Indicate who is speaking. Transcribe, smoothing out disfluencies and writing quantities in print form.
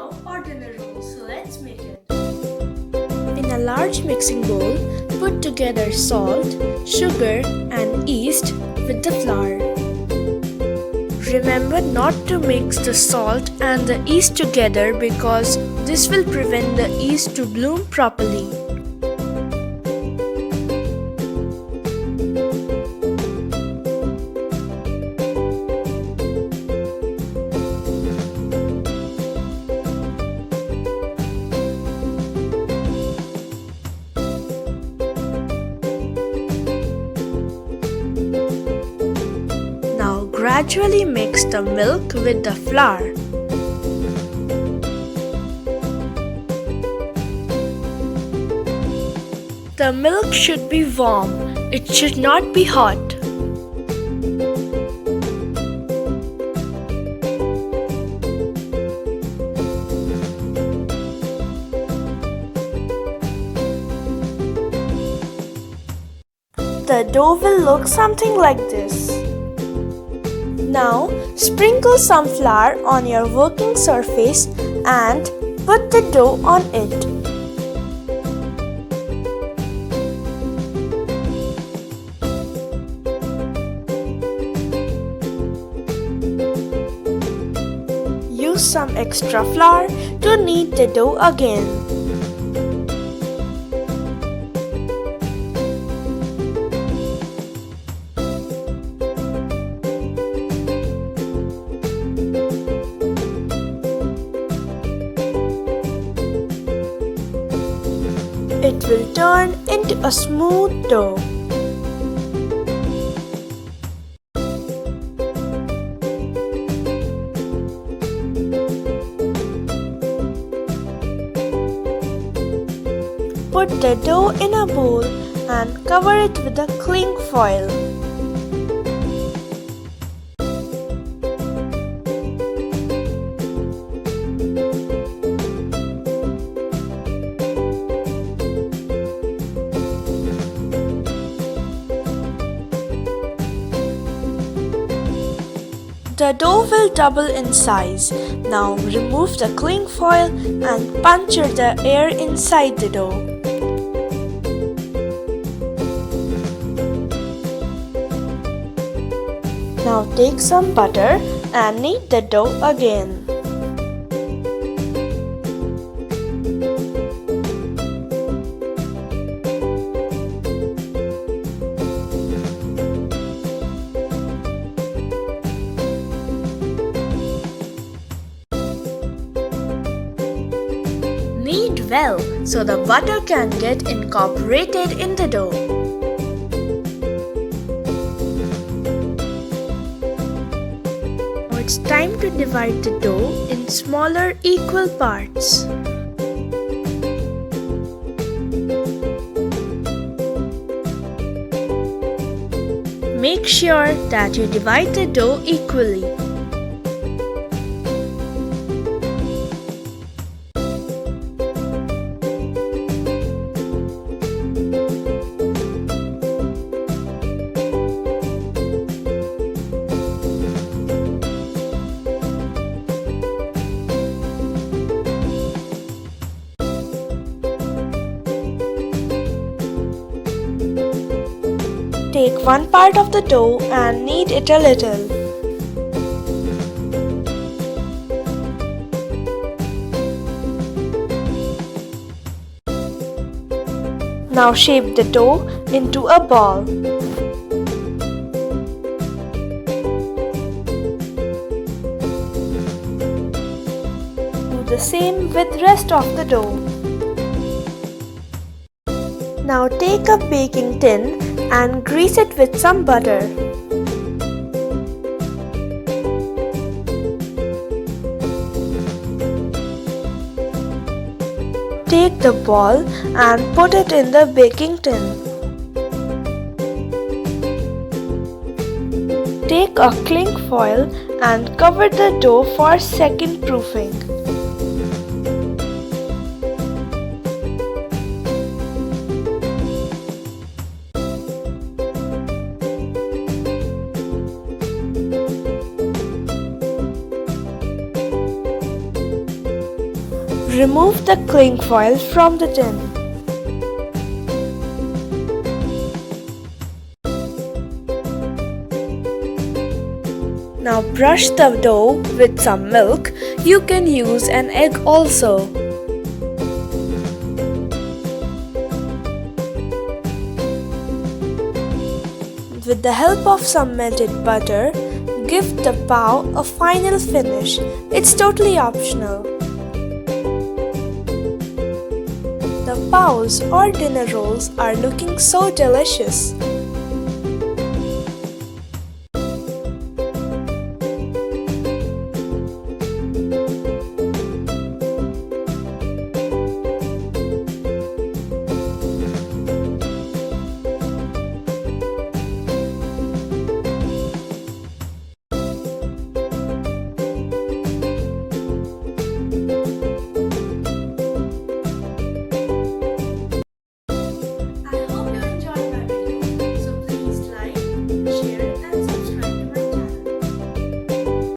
Speaker 1: how ordinary, so let's make it.
Speaker 2: In a large mixing bowl, put together salt, sugar, and yeast with the flour. Remember not to mix the salt and the yeast together because this will prevent the yeast to bloom properly. Now gradually mix the milk with the flour. The milk should be warm, it should not be hot. The dough will look something like this. Now sprinkle some flour on your working surface and put the dough on it. Use some extra flour to knead the dough again. It will turn into a smooth dough. Put the dough in a bowl and cover it with a cling foil. The dough will double in size. Now remove the cling foil and puncture the air inside the dough. Now take some butter and knead the dough again. Knead well so the butter can get incorporated in the dough. Now it's time to divide the dough in smaller equal parts. Make sure that you divide the dough equally. Take one part of the dough and knead it a little. Now shape the dough into a ball. Do the same with rest of the dough. Now take a baking tin and grease it with some butter. Take the ball and put it in the baking tin. Take a cling foil and cover the dough for second proofing. remove the cling foil from the tin. Now brush the dough with some milk. You can use an egg also. With the help of some melted butter, give the pav a final finish. It's totally optional. The pavs or dinner rolls are looking so delicious.